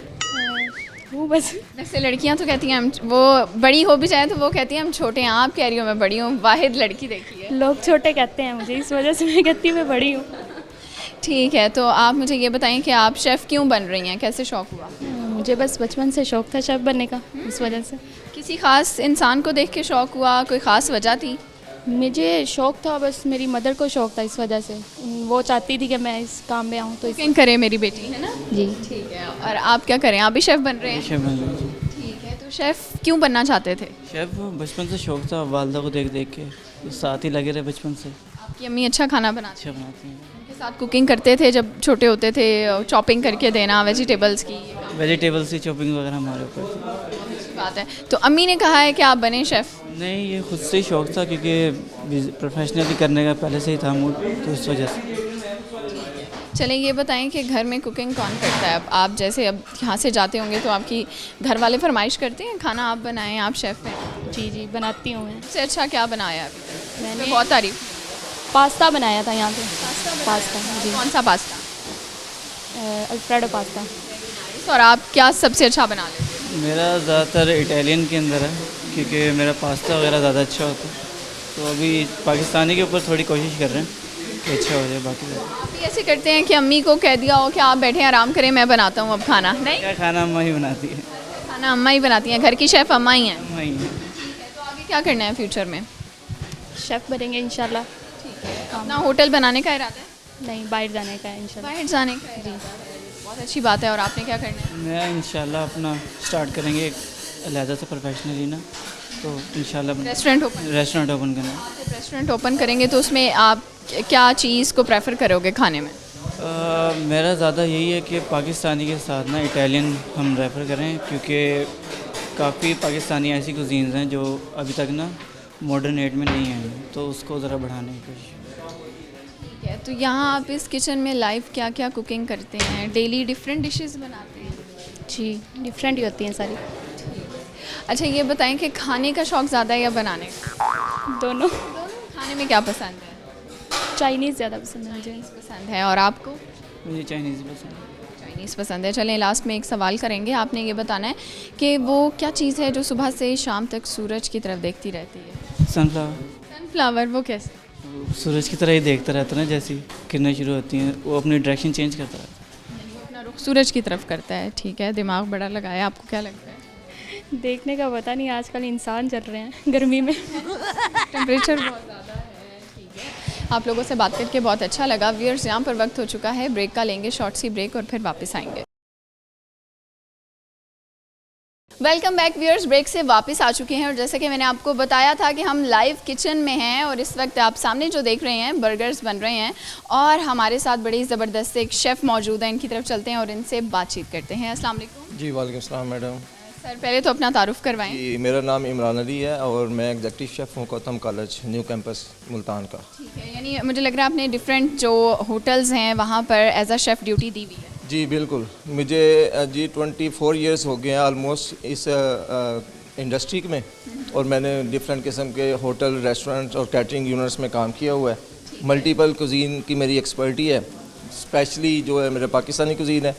हूँ बस। वैसे लड़कियां तो कहती हैं हम, वो बड़ी हो भी जाए तो वो कहती हैं हम छोटे हैं। आप कह रही हो मैं बड़ी हूँ, वाहिद लड़की देखी है। लोग छोटे कहते हैं मुझे, इस वजह से मैं कहती हूँ मैं बड़ी हूँ। ठीक है, तो आप मुझे ये बताएं कि आप शेफ़ क्यों बन रही हैं, कैसे शौक़ हुआ? मुझे बस बचपन से शौक़ था शेफ़ बनने का, इस वजह से। किसी ख़ास इंसान को देख के शौक़ हुआ, कोई ख़ास वजह थी? मुझे शौक़ था, बस मेरी मदर को शौक़ था, इस वजह से वो चाहती थी कि मैं इस काम में आऊँ। तो कुकिंग करे मेरी बेटी, है ना? जी ठीक है। और आप क्या करें, आप भी शेफ़ बन रहे हैं? शेफ़ बन रही हूँ। ठीक है, तो शेफ़ क्यों बनना चाहते थे? शेफ़ बचपन से शौक़ था, वालदा को देख देख के तो साथ ही लगे रहे बचपन से। आपकी अम्मी अच्छा खाना बनाती अच्छा बनाती हैं। उनके साथ कुकिंग करते थे जब छोटे होते थे, चॉपिंग करके देना वेजिटेबल्स की? वेजिटेबल्स की चॉपिंग वगैरह हमारे ऊपर थी। अच्छी बात है। तो अम्मी ने कहा है कि आप बने शेफ़? नहीं, ये खुद से ही शौक़ था क्योंकि प्रोफेशनली करने का पहले से ही था मूड, तो इस वजह से। चलें, ये बताएं कि घर में कुकिंग कौन करता है? अब आप जैसे अब यहाँ से जाते होंगे तो आपकी घर वाले फरमाइश करते हैं खाना आप बनाएं, आप शेफ़ हैं? जी जी बनाती हूँ मैं। सबसे अच्छा क्या बनाया अभी तक? मैंने बहुत तारीफ। पास्ता बनाया था यहाँ पे। पास्ता जी, कौन सा पास्ता? Alfredo pasta. और आप क्या सबसे अच्छा बना लेते हैं? मेरा ज़्यादातर इटालियन के अंदर है क्योंकि मेरा पास्ता वगैरह ज़्यादा अच्छा होता है, तो अभी पाकिस्तानी के ऊपर थोड़ी कोशिश कर रहे हैं कि अच्छा हो जाए। बाकी आप भी ऐसे करते हैं कि अम्मी को कह दिया हो कि आप बैठे आराम करें, मैं बनाता हूँ अब खाना? नहीं, क्या खाना अम्मा ही बनाती है। खाना अम्मा ही बनाती हैं, घर की शेफ़ अम्मा ही हैं। अम्मा ही है। तो आगे क्या करना है फ्यूचर में? शेफ़ बनेंगे इंशाल्लाह। अपना होटल बनाने का इरादा है? नहीं, बाहर जाने का है इंशाल्लाह। बाहर जाने का इरादा है। बहुत अच्छी बात है। और आपने क्या करना है? मैं इंशाल्लाह अपना स्टार्ट करेंगे अलहदा से प्रोफेशनली ना, तो इंशाल्लाह रेस्टोरेंट ओपन? रेस्टोरेंट ओपन करना है। जब रेस्टोरेंट ओपन करेंगे तो उसमें आप क्या चीज़ को प्रेफर करोगे खाने में? मेरा ज़्यादा यही है कि पाकिस्तानी के साथ ना इटालियन हम रेफ़र करें, क्योंकि काफ़ी पाकिस्तानी ऐसी कुजीन्स हैं जो अभी तक ना मॉडर्न एड में नहीं आई हैं, तो उसको ज़रा बढ़ाने की कोशिश। ठीक है, तो यहाँ आप इस किचन में लाइव क्या क्या कुकिंग करते हैं? डेली डिफरेंट डिशेस बनाते हैं? जी डिफरेंट ही होती हैं सारी। अच्छा, ये बताएं कि खाने का शौक़ ज़्यादा है या बनाने का? दोनों। खाने में क्या पसंद है? चाइनीज़ ज़्यादा पसंद है मुझे। पसंद है। और आपको? मुझे चाइनीज़ पसंद है। चाइनीज़ पसंद है। चलें, लास्ट में एक सवाल करेंगे, आपने ये बताना है कि वो क्या चीज़ है जो सुबह से शाम तक सूरज की तरफ देखती रहती है? सनफ्लावर। सनफ्लावर, वो कैसे? सूरज की तरह ही देखता रहता है ना, जैसी किरणें शुरू होती हैं वो अपनी डायरेक्शन चेंज करता रहता है। अपना रुख सूरज की तरफ करता है। ठीक है, दिमाग बड़ा लगाया। आपको क्या लगता है? देखने का पता नहीं, आजकल इंसान चल रहे हैं गर्मी में। टेम्परेचर बहुत ज़्यादा है। ठीक है, आप लोगों से बात करके बहुत अच्छा लगा। व्यूअर्स, यहाँ पर वक्त हो चुका है ब्रेक का, लेंगे शॉर्ट सी ब्रेक और फिर वापस आएंगे। वेलकम बैक व्यूअर्स, ब्रेक से वापस आ चुके हैं और जैसे कि मैंने आपको बताया था कि हम लाइव किचन में हैं और इस वक्त आप सामने जो देख रहे हैं बर्गर्स बन रहे हैं और हमारे साथ बड़ी ज़बरदस्त एक शेफ़ मौजूद है। इनकी तरफ चलते हैं और इनसे बातचीत करते हैं। अस्सलाम वालेकुम। जी वालेकुम सलाम मैडम। सर, पहले तो अपना तारुफ करवाएं। जी, मेरा नाम इमरान अली है और मैं एग्जेक्टिव शेफ़ हूँ Gautam college new campus Multan का। ठीक है, यानी मुझे लग रहा है आपने डिफरेंट जो होटल्स हैं वहाँ पर एज अ शेफ़ ड्यूटी दी हुई है। जी बिल्कुल, मुझे जी 24 इयर्स हो गए हैं ऑलमोस्ट इस इंडस्ट्री में और मैंने डिफरेंट किस्म के होटल, रेस्टोरेंट्स और कैटरिंग यूनिट्स में काम किया हुआ है। मल्टीपल कुजीन की मेरी एक्सपर्टी है, स्पेशली जो है मेरा पाकिस्तानी कुजीन है,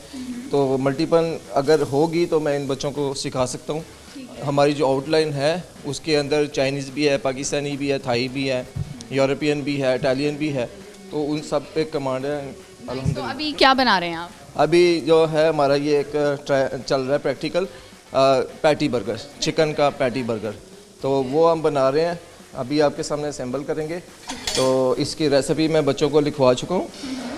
तो मल्टीपल अगर होगी तो मैं इन बच्चों को सिखा सकता हूँ। हमारी जो आउटलाइन है उसके अंदर चाइनीज़ भी है, पाकिस्तानी भी है, थाई भी है, यूरोपियन भी है, इटालियन भी है, तो उन सब पे कमांड है तो अल्हम्दुलिल्लाह। अभी क्या बना रहे हैं आप? अभी जो है हमारा ये एक चल रहा है प्रैक्टिकल पैटी बर्गर, चिकन का पैटी बर्गर, तो वो हम बना रहे हैं। अभी आपके सामने असेंबल करेंगे, तो इसकी रेसिपी मैं बच्चों को लिखवा चुका हूँ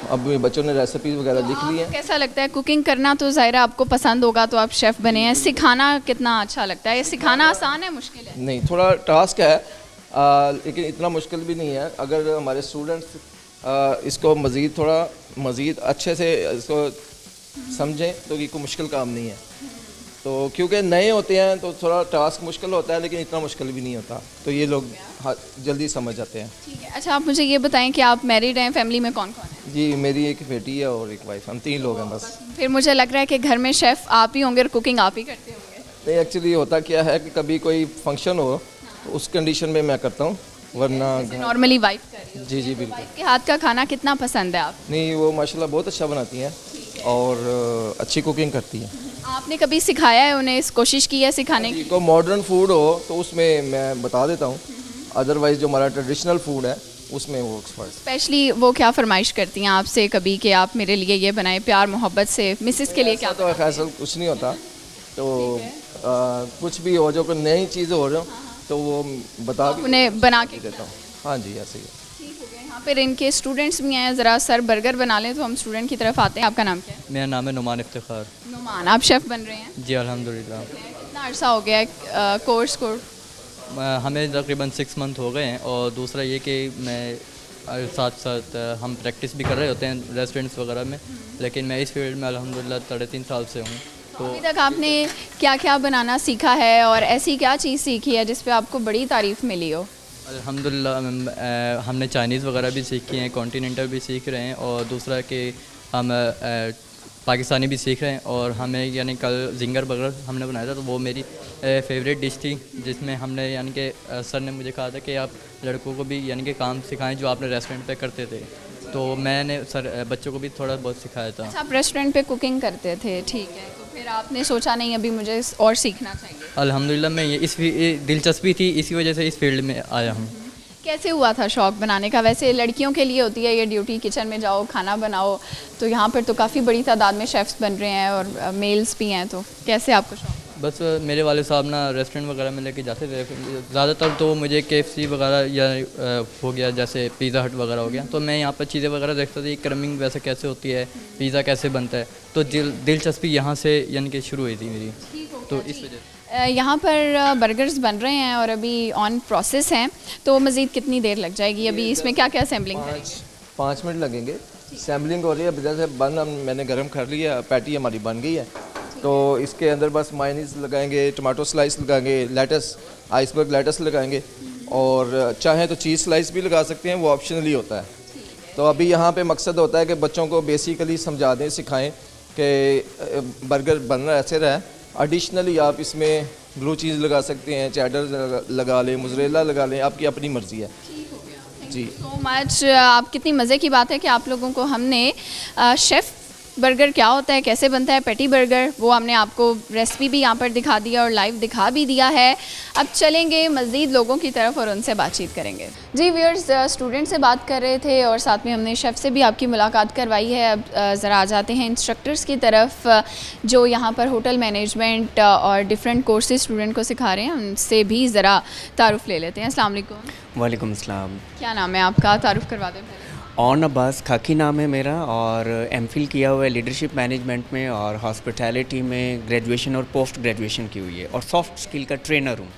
अब बच्चों ने रेसिपीज वगैरह लिख ली हैं। कैसा लगता है कुकिंग करना? तो ज़ाहिर है आपको पसंद होगा तो आप शेफ़ बने हैं। सिखाना कितना अच्छा लगता है? ये सिखाना आसान है, मुश्किल है? नहीं, थोड़ा टास्क है, लेकिन इतना मुश्किल भी नहीं है। अगर हमारे स्टूडेंट्स इसको मज़ीद अच्छे से इसको समझें तो ये कोई मुश्किल काम नहीं है। तो क्योंकि नए होते हैं तो थोड़ा टास्क मुश्किल होता है, लेकिन इतना मुश्किल भी नहीं होता, तो ये लोग जल्दी समझ जाते हैं। ठीक है। अच्छा, आप मुझे ये बताएं कि आप मैरिड हैं, फैमिली में कौन कौन है? जी, मेरी एक बेटी है और एक वाइफ, हम 3 लोग हैं बस। फिर मुझे लग रहा है कि घर में शेफ़ आप ही होंगे और कुकिंग आप ही करते होंगे। नहीं, एक्चुअली होता क्या है कि कभी कोई फंक्शन हो तो उस कंडीशन में मैं करता हूँ, वरना नॉर्मली वाइफ कर रही है। जी जी बिल्कुल। वाइफ के हाथ का खाना कितना पसंद है आप? नहीं, वो माशाल्लाह बहुत अच्छा बनाती हैं और अच्छी कुकिंग करती हैं। आपने कभी सिखाया है उन्हें, इस कोशिश की है सिखाने की? को मॉडर्न फूड हो तो उसमें मैं बता देता हूँ, अदरवाइज़ जो हमारा ट्रेडिशनल फूड है उसमें वो एक्सपर्ट। स्पेशली वो क्या फरमाइश करती हैं आपसे कभी कि आप मेरे लिए ये बनाएं, प्यार मोहब्बत से? मिसेस के लिए क्या? तो खैर कुछ नहीं होता, तो कुछ भी हो, जो कोई नई चीज़ हो रही हो तो वो बता उन्हें बना के देता हूँ। हाँ जी, ऐसे ही है। ठीक हो गया। यहाँ पर इनके स्टूडेंट्स भी हैं, ज़रा सर बर्गर बना लें तो हम स्टूडेंट की तरफ आते हैं। आपका नाम क्या है? मेरा नाम है नुमान इफ्तिखार। नुमान, आप शेफ़ बन रहे हैं? जी अल्हम्दुलिल्लाह। कितना अर्सा हो गया है कोर्स को? हमें तकरीबन 6 मंथ हो गए हैं, और दूसरा ये कि मैं साथ साथ हम प्रैक्टिस भी कर रहे होते हैं रेस्टोरेंट्स वगैरह में, लेकिन मैं इस फील्ड में अल्हम्दुलिल्लाह 3.5 साल से हूँ। तो अभी तक आपने क्या क्या बनाना सीखा है और ऐसी क्या चीज़ सीखी है जिस पे आपको बड़ी तारीफ़ मिली हो? अल्हम्दुलिल्लाह हमने चाइनीज़ वगैरह भी सीखी हैं, कॉन्टिनेंटल भी सीख रहे हैं, और दूसरा कि हम पाकिस्तानी भी सीख रहे हैं। और हमें यानी कल जिंगर बर्गर हमने बनाया था, तो वो मेरी फेवरेट डिश थी, जिसमें हमने यानी कि सर ने मुझे कहा था कि आप लड़कों को भी यानी कि काम सिखाएं जो आपने रेस्टोरेंट पे करते थे, तो मैंने बच्चों को भी थोड़ा बहुत सिखाया था। अच्छा, आप रेस्टोरेंट पे कुकिंग करते थे, ठीक है, तो फिर आपने सोचा नहीं अभी मुझे और सीखना चाहिए? अल्हम्दुलिल्लाह मैं ये दिलचस्पी थी, इसी वजह से इस फील्ड में आया हूँ। कैसे हुआ था शौक़ बनाने का? वैसे लड़कियों के लिए होती है ये ड्यूटी, किचन में जाओ खाना बनाओ, तो यहाँ पर तो काफ़ी बड़ी तादाद में शेफ़्स बन रहे हैं और मेल्स भी हैं, तो कैसे आपको शौक़? बस मेरे वाले साहब ना रेस्टोरेंट वगैरह में लेके जाते थे, ज़्यादातर तो मुझे KFC वगैरह या हो गया, जैसे पिज़्ज़ा हट वगैरह हो गया, तो मैं यहाँ पर चीज़ें वगैरह देखता था, क्रमिंग वैसे कैसे होती है, पिज़्ज़ा कैसे बनता है, तो दिलचस्पी यहाँ से यानी कि शुरू हुई थी मेरी, तो इस वजह से। यहाँ पर बर्गर्स बन रहे हैं और अभी ऑन प्रोसेस हैं, तो मज़ीद कितनी देर लग जाएगी? अभी इसमें क्या क्या सैम्पलिंग है? 5 मिनट लगेंगे। सैम्पलिंग हो रही है, जैसे मैंने गर्म कर लिया, पैटी हमारी बन गई है, तो इसके अंदर बस मायोनीज़ लगाएंगे, टमाटो स्लाइस लगाएंगे, लेटस, आइसबर्ग लेटस लगाएंगे, और चाहें तो चीज़ स्लाइस भी लगा सकते हैं, वो ऑप्शनली होता है। तो अभी यहाँ पे मकसद होता है कि बच्चों को बेसिकली समझा दें, सिखाएं कि बर्गर बन रहा ऐसे रहा है। एडिशनली आप इसमें ब्लू चीज़ लगा सकते हैं, चेडर लगा लें, मोज़रेला लगा लें, आपकी अपनी मर्ज़ी है। जी सो मच। आप कितनी मज़े की बात है कि आप लोगों को हमने शेफ़ बर्गर क्या होता है, कैसे बनता है पैटी बर्गर, वो हमने आपको रेसिपी भी यहाँ पर दिखा दिया और लाइव दिखा भी दिया है। अब चलेंगे मज़ीद लोगों की तरफ और उनसे बातचीत करेंगे। जी व्यूअर्स, स्टूडेंट से बात कर रहे थे और साथ में हमने शेफ़ से भी आपकी मुलाकात करवाई है। अब ज़रा आ जाते हैं इंस्ट्रक्टर्स की तरफ जो यहाँ पर होटल मैनेजमेंट और डिफरेंट कोर्सेज स्टूडेंट को सिखा रहे हैं, उनसे भी ज़रा तारुफ़ ले लेते हैं। अस्सलाम वालेकुम। वालेकुम अस्सलाम। क्या नाम है आपका? तारुफ़ करवा दें। ऑन अब्बास खाकी नाम है मेरा, और एमफिल किया हुआ है लीडरशिप मैनेजमेंट में, और हॉस्पिटैलिटी में ग्रेजुएशन और पोस्ट ग्रेजुएशन की हुई है, और सॉफ्ट स्किल का ट्रेनर हूँ।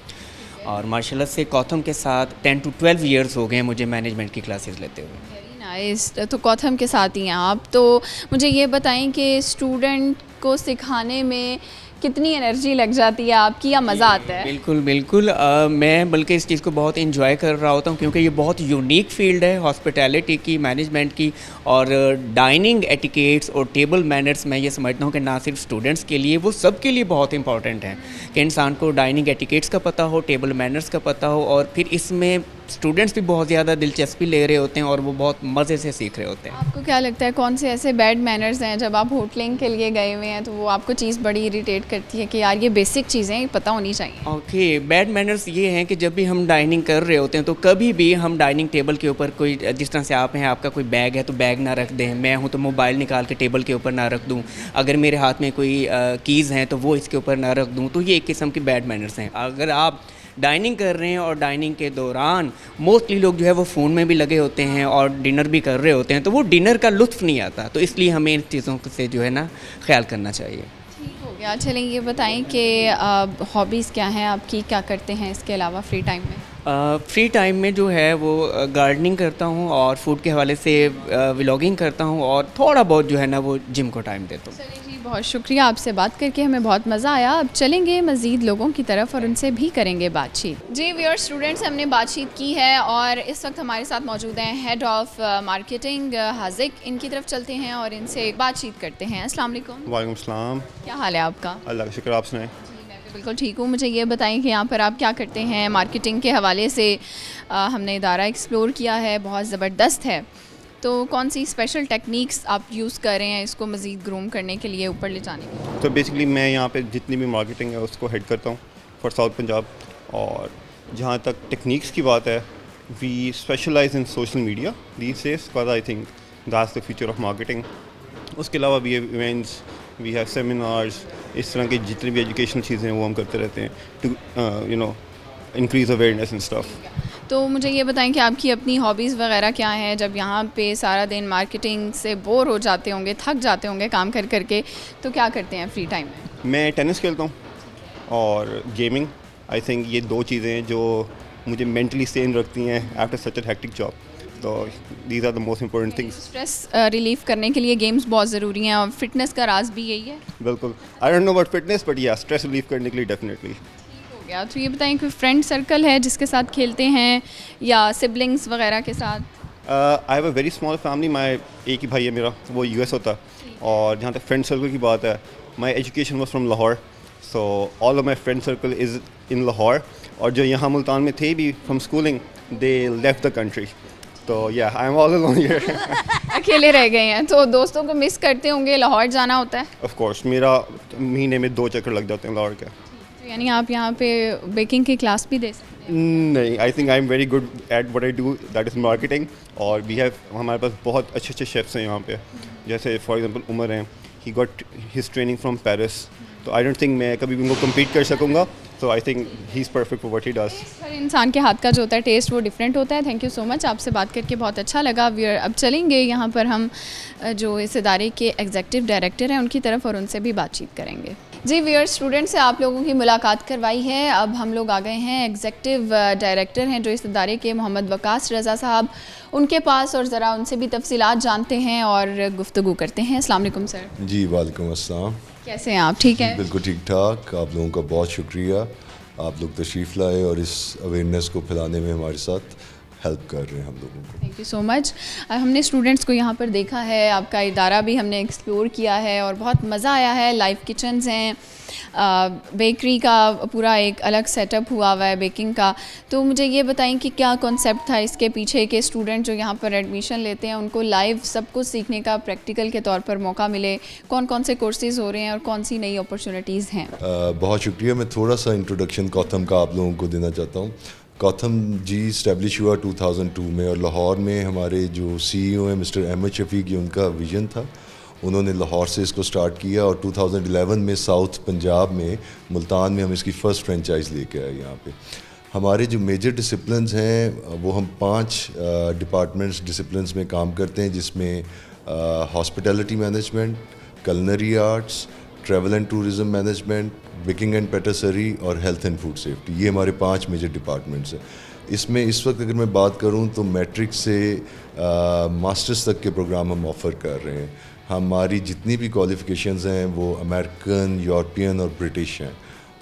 और माशाल्लाह से कौथम के साथ 10 to 12 ईयर्स हो गए मुझे मैनेजमेंट की क्लासेस लेते हुए। Very nice. तो कौथम के साथ ही हैं आप, तो मुझे ये बताएं कि स्टूडेंट को सिखाने में कितनी एनर्जी लग जाती है आपकी, या मज़ा आता है? बिल्कुल बिल्कुल, मैं बल्कि इस चीज़ को बहुत इंजॉय कर रहा होता हूँ, क्योंकि ये बहुत यूनिक फील्ड है हॉस्पिटैलिटी की, मैनेजमेंट की, और डाइनिंग एटिकेट्स और टेबल मैनर्स मैं ये समझता हूँ कि ना सिर्फ स्टूडेंट्स के लिए, वो सब के लिए बहुत इंपॉर्टेंट है कि इंसान को डाइनिंग एटिकेट्स का पता हो, टेबल मैनर्स का पता हो, और फिर इसमें स्टूडेंट्स भी बहुत ज़्यादा दिलचस्पी ले रहे होते हैं और वो बहुत मज़े से सीख रहे होते हैं। आपको क्या लगता है कौन से ऐसे बैड मैनर्स हैं जब आप होटलिंग के लिए गए हुए हैं तो वो आपको चीज़ बड़ी इरिटेट करती है कि यार ये बेसिक चीज़ें पता होनी चाहिए? ओके, बैड मैनर्स ये हैं कि जब भी हम डाइनिंग कर रहे होते हैं तो कभी भी हम डाइनिंग टेबल के ऊपर कोई, जिस तरह से आप हैं, आपका कोई बैग है तो बैग ना रख दें, मैं हूँ तो मोबाइल निकाल के टेबल के ऊपर ना रख दूँ, अगर मेरे हाथ में कोई कीज़ हैं तो वो इसके ऊपर ना रख दूँ, तो ये एक किस्म की बैड मैनर्स हैं। अगर आप डाइनिंग कर रहे हैं और डाइनिंग के दौरान मोस्टली लोग जो है वो फ़ोन में भी लगे होते हैं और डिनर भी कर रहे होते हैं, तो वो डिनर का लुत्फ़ नहीं आता। तो इसलिए हमें इन चीज़ों से जो है ना ख्याल करना चाहिए। ठीक हो गया। चलें ये बताएं कि हॉबीज़ क्या हैं आपकी, क्या करते हैं इसके अलावा फ्री टाइम में? फ्री टाइम में जो है वो गार्डनिंग करता हूँ और फूड के हवाले से व्लॉगिंग करता हूँ और थोड़ा बहुत जो है ना वो जिम को टाइम देता हूँ। चलिए जी, बहुत शुक्रिया, आपसे बात करके हमें बहुत मज़ा आया। अब चलेंगे मज़ीद लोगों की तरफ और उनसे भी करेंगे बातचीत। जी व्यूअर, स्टूडेंट्स से हमने बातचीत की है और इस वक्त हमारे साथ मौजूद हैं हेड ऑफ़ मार्केटिंग हाजिक। इनकी तरफ चलते हैं और इनसे बातचीत करते हैं। अस्सलाम वालेकुम। वालेकुम सलाम। क्या हाल है आपका? अल्लाह का शुक्र, आप सुनाएं। बिल्कुल ठीक हूँ। मुझे ये बताएं कि यहाँ पर आप क्या करते हैं मार्केटिंग के हवाले से? हमने इदारा एक्सप्लोर किया है, बहुत ज़बरदस्त है, तो कौन सी स्पेशल टेक्निक्स आप यूज़ कर रहे हैं इसको मज़ीद ग्रूम करने के लिए, ऊपर ले जाने के लिए? तो बेसिकली मैं यहाँ पे जितनी भी मार्केटिंग है उसको हेड करता हूँ फॉर साउथ पंजाब। और जहाँ तक टेक्निक्स की बात है, we specialize in social media these days because I think that's the future of marketing. उसके अलावा we have events, we have seminars, इस तरह की जितनी भी एजुकेशनल चीज़ें हैं वो हम करते रहते हैं to increase awareness and stuff. तो मुझे ये बताएं कि आपकी अपनी हॉबीज़ वगैरह क्या हैं? जब यहाँ पे सारा दिन मार्केटिंग से बोर हो जाते होंगे, थक जाते होंगे काम कर करके, तो क्या करते हैं फ्री टाइम में? मैं टेनिस खेलता हूँ और गेमिंग। आई थिंक ये दो चीज़ें हैं जो मुझे मेंटली सेन रखती हैं after such a hectic job. तो these are the most important things. Stress relief करने के लिए गेम्स बहुत ज़रूरी हैं और फिटनेस का राज भी यही है। बिल्कुल, I don't know about fitness but या स्ट्रेस रिलीफ करने के लिए डेफिनेटली। हो गया। तो ये बताएं कोई फ्रेंड सर्कल है जिसके साथ खेलते हैं या सिबलिंग्स वगैरह के साथ? I have a very small family. मैं एक ही भाई है मेरा, वो यूएस होता है। और जहाँ तक फ्रेंड सर्कल की बात है, my education was from Lahore, so all of my friend circle is in Lahore. और जो यहाँ मुल्तान में थे भी from schooling, they left the country. तो या I am all alone here. अकेले रह गए हैं, तो दोस्तों को मिस करते होंगे, लाहौर जाना होता है? ऑफ कोर्स, मेरा महीने में 2 चक्कर लग जाते हैं लाहौर के। तो यानी आप यहाँ पे बेकिंग की क्लास भी दे सकते हैं? नहीं, I think I am very good at what I do, that is marketing. और वी हैव, हमारे पास बहुत अच्छे अच्छे शेफ्स हैं यहाँ पे। जैसे फॉर एग्जांपल उमर हैं, he got his training from Paris. तो आई डोंट थिंक मैं कभी भी उनको कम्पीट कर सकूँगा। तो I think he is perfect for what he does. हर इंसान के हाथ का जो होता है टेस्ट वो डिफरेंट होता है। थैंक यू सो मच, आपसे बात करके बहुत अच्छा लगा। अब चलेंगे यहाँ पर हम जो इस इदारे के एग्जीक्यूटिव डायरेक्टर हैं उनकी तरफ और उनसे भी बातचीत करेंगे। जी व्यूअर, स्टूडेंट से आप लोगों की मुलाकात करवाई है। अब हम लोग आ गए हैं एग्जीक्यूटिव डायरेक्टर हैं जो इस इदारे के, मोहम्मद वकास रज़ा साहब, उनके पास, और ज़रा उनसे भी तफसीलात जानते हैं और गुफ्तगू करते हैं। अस्सलाम वालेकुम सर। जी वालेकुम अस्सलाम। कैसे हैं आप? ठीक है, बिल्कुल ठीक ठाक। आप लोगों का बहुत शुक्रिया, आप लोग तशरीफ़ लाए और इस अवेयरनेस को फैलाने में हमारे साथ हेल्प कर रहे हैं हम लोगों को। Thank you so much. हमने स्टूडेंट्स को यहाँ पर देखा है, आपका इदारा भी हमने एक्सप्लोर किया है और बहुत मज़ा आया है। लाइव किचन्स हैं, बेकरी का पूरा एक अलग सेटअप हुआ हुआ है बेकिंग का। तो मुझे ये बताएं कि क्या कॉन्सेप्ट था इसके पीछे कि स्टूडेंट जो यहाँ पर एडमिशन लेते हैं उनको लाइव सब कुछ सीखने का प्रैक्टिकल के तौर पर मौका मिले? कौन कौन से कोर्सेज़ हो रहे हैं और कौन सी नई अपॉर्चुनिटीज़ हैं? बहुत शुक्रिया। मैं थोड़ा सा इंट्रोडक्शन कौथम का आप लोगों को देना चाहता हूँ। कौथम जी इस्टेब्लिश हुआ 2002 में और लाहौर में हमारे जो CEO हैं मिस्टर अहमद शफीक, ये उनका विज़न था। उन्होंने लाहौर से इसको स्टार्ट किया और 2011 में साउथ पंजाब में मुल्तान में हम इसकी फ़र्स्ट फ्रेंचाइज़ लेके आए। यहाँ पे हमारे जो मेजर डिसिप्लिन्स हैं वो हम 5 डिपार्टमेंट्स डिसिप्लिन्स में काम करते हैं, जिसमें hospitality management, culinary arts, travel and tourism management, baking and पेटिसरी और हेल्थ एंड फूड सेफ्टी। ये हमारे 5 मेजर डिपार्टमेंट्स हैं। इसमें इस वक्त अगर मैं बात करूं तो मैट्रिक से मास्टर्स तक के प्रोग्राम हम ऑफ़र कर रहे हैं। हमारी जितनी भी क्वालिफ़िकेशंस हैं वो अमेरिकन, यूरोपियन और ब्रिटिश हैं।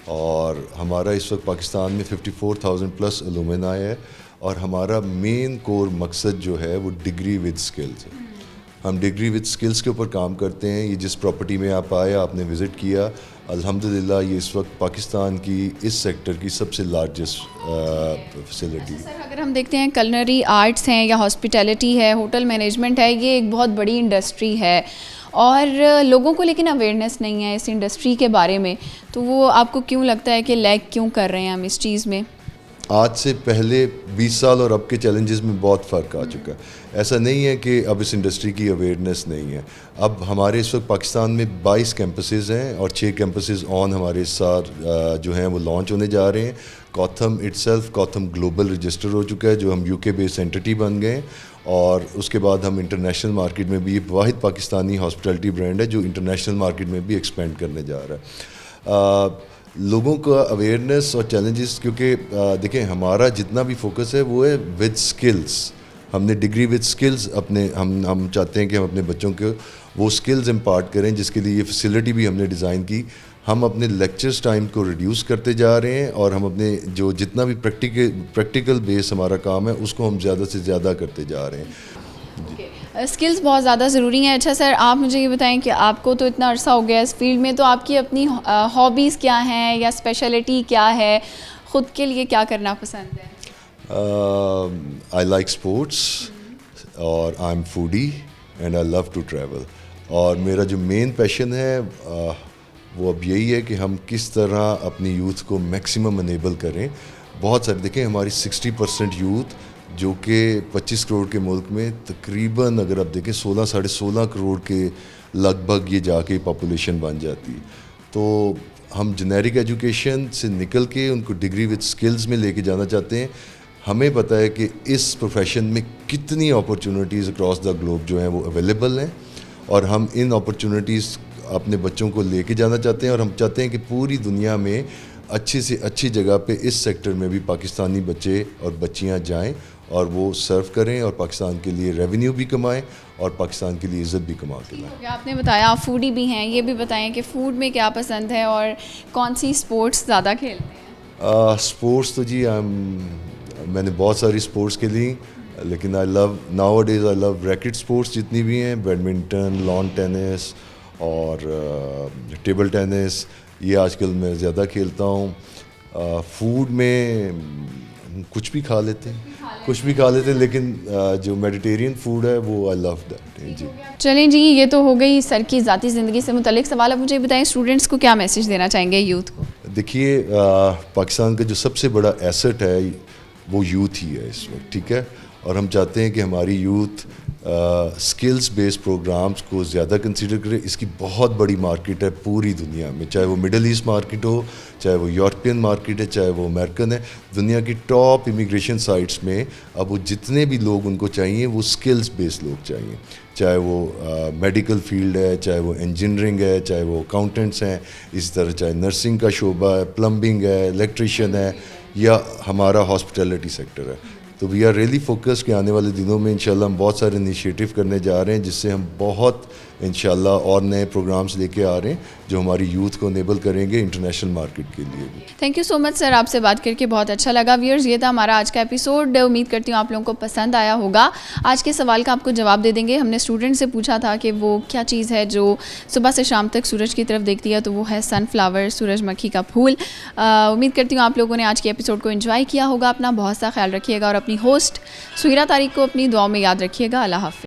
और हमारा इस वक्त पाकिस्तान में 54,000 प्लस अलुमनाई है और हमारा मेन कोर मकसद जो है वो डिग्री विद स्किल्स है। हम डिग्री विद स्किल्स के ऊपर काम करते हैं। ये जिस प्रॉपर्टी में आप आए, आपने विज़िट किया, अल्हम्दुलिल्लाह ये इस वक्त पाकिस्तान की इस सेक्टर की सबसे लार्जेस्ट फैसिलिटी। सर अगर हम देखते हैं कलनरी आर्ट्स हैं या हॉस्पिटैलिटी है, होटल मैनेजमेंट है, ये एक बहुत बड़ी इंडस्ट्री है और लोगों को लेकिन अवेयरनेस नहीं है इस इंडस्ट्री के बारे में, तो वो आपको क्यों लगता है कि लैग क्यों कर रहे हैं हम इस चीज़ में? आज से पहले 20 साल और अब के चैलेंजेस में बहुत फ़र्क आ चुका है। ऐसा नहीं है कि अब इस इंडस्ट्री की अवेयरनेस नहीं है। अब हमारे इस वक्त पाकिस्तान में 22 कैंपसेस हैं और 6 कैंपसेस ऑन हमारे साथ जो हैं वो लॉन्च होने जा रहे हैं। कॉथम इटसेल्फ कॉथम ग्लोबल रजिस्टर हो चुका है, जो हम यूके बेस्ड एंटिटी बन गए, और उसके बाद हम इंटरनेशनल मार्केट में भी वाहिद पाकिस्तानी हॉस्पिटैलिटी ब्रांड है जो इंटरनेशनल मार्केट में भी एक्सपेंड करने जा रहा है। लोगों का अवेयरनेस और चैलेंजेस, क्योंकि देखें हमारा जितना भी फोकस है वो है विद स्किल्स। हमने डिग्री विद स्किल्स अपने हम चाहते हैं कि हम अपने बच्चों को वो स्किल्स इम्पार्ट करें, जिसके लिए ये फैसिलिटी भी हमने डिज़ाइन की। हम अपने लेक्चर्स टाइम को रिड्यूस करते जा रहे हैं और हम अपने जो जितना भी प्रैक्टिकल बेस हमारा काम है उसको हम ज़्यादा से ज़्यादा करते जा रहे हैं। स्किल्स बहुत ज़्यादा ज़रूरी हैं। अच्छा सर, आप मुझे ये बताएं कि आपको तो इतना अरसा हो गया इस फील्ड में, तो आपकी अपनी हॉबीज़ क्या हैं या स्पेशलिटी क्या है, ख़ुद के लिए क्या करना पसंद है? आई लाइक स्पोर्ट्स और I am foodie and I love to travel. और मेरा जो मेन पैशन है वो अब यही है कि हम किस तरह अपनी यूथ को मैक्सिमम अनेबल करें। बहुत सारे देखें हमारी 60% यूथ जो कि 25 करोड़ के मुल्क में तकरीबन अगर आप देखें 16-16.5 करोड़ के लगभग ये जाके पॉपुलेशन बन जाती है। तो हम जेनेरिक एजुकेशन से निकल के उनको डिग्री विद स्किल्स में लेके जाना चाहते हैं। हमें पता है कि इस प्रोफेशन में कितनी अपॉर्चुनिटीज़ अक्रॉस द ग्लोब जो हैं वो अवेलेबल हैं, और हम इन अपॉर्चुनिटीज़ अपने बच्चों को लेके जाना चाहते हैं। और हम चाहते हैं कि पूरी दुनिया में अच्छी से अच्छी जगह पे इस सेक्टर में भी पाकिस्तानी बच्चे और बच्चियां जाएं और वो सर्व करें और पाकिस्तान के लिए रेवेन्यू भी कमाएं और पाकिस्तान के लिए इज़्ज़त भी कमा के लाएं। आपने बताया आप फूडी भी हैं, ये भी बताएं कि फ़ूड में क्या पसंद है और कौन सी स्पोर्ट्स ज़्यादा खेलते हैं? स्पोर्ट्स तो जी मैंने बहुत सारी स्पोर्ट्स खेली, लेकिन I love nowadays I love racket sports जितनी भी हैं, बैडमिंटन, लॉन टेनिस और टेबल टेनिस, ये आजकल मैं ज़्यादा खेलता हूँ। फूड में कुछ भी खा लेते हैं, लेकिन जो मेडिटेरियन फूड है वो आई लव दैट जी। चलें जी, ये तो हो गई सर की ज़ाती ज़िंदगी से मुतल्लिक सवाल। अब मुझे बताएं स्टूडेंट्स को क्या मैसेज देना चाहेंगे यूथ को? देखिए पाकिस्तान का जो सबसे बड़ा एसेट है वो यूथ ही है इस वक्त, ठीक है। और हम चाहते हैं कि हमारी यूथ स्किल्स बेस्ड प्रोग्राम्स को ज़्यादा कंसीडर करे। इसकी बहुत बड़ी मार्केट है पूरी दुनिया में, चाहे वो मिडल ईस्ट मार्केट हो, चाहे वो यूरोपियन मार्केट है, चाहे वो अमेरिकन है। दुनिया की टॉप इमिग्रेशन साइट्स में अब वो जितने भी लोग उनको चाहिए वो स्किल्स बेस्ड लोग चाहिए, चाहे वो मेडिकल फील्ड है, चाहे वो इंजीनियरिंग है, चाहे वो अकाउंटेंट्स हैं, इसी तरह चाहे नर्सिंग का शोबा है, प्लम्बिंग है, इलेक्ट्रिशियन है, या हमारा हॉस्पिटैलिटी सेक्टर है। तो वी आर रियली फोकस कि आने वाले दिनों में इंशाल्लाह हम बहुत सारे इनिशिएटिव करने जा रहे हैं, जिससे हम बहुत इंशाल्लाह और नए प्रोग्राम्स लेके आ रहे हैं जो हमारी यूथ को इनेबल करेंगे इंटरनेशनल मार्केट के लिए भी। Thank you so much sir, आपसे बात करके बहुत अच्छा लगा। व्यूअर्स, ये था हमारा आज का एपिसोड। उम्मीद करती हूँ आप लोगों को पसंद आया होगा। आज के सवाल का आपको जवाब दे देंगे। हमने स्टूडेंट से पूछा था कि वो क्या चीज़ है जो सुबह से शाम तक सूरज की तरफ देखती है, तो वो है सनफ्लावर, सूरजमुखी का फूल। उम्मीद करती हूँ आप लोगों ने आज के एपिसोड को एंजॉय किया होगा। अपना बहुत सा ख्याल रखिएगा और अपनी होस्ट सुहिरा तारिक को अपनी दुआओं में याद रखिएगा। अल्लाह हाफ़िज़।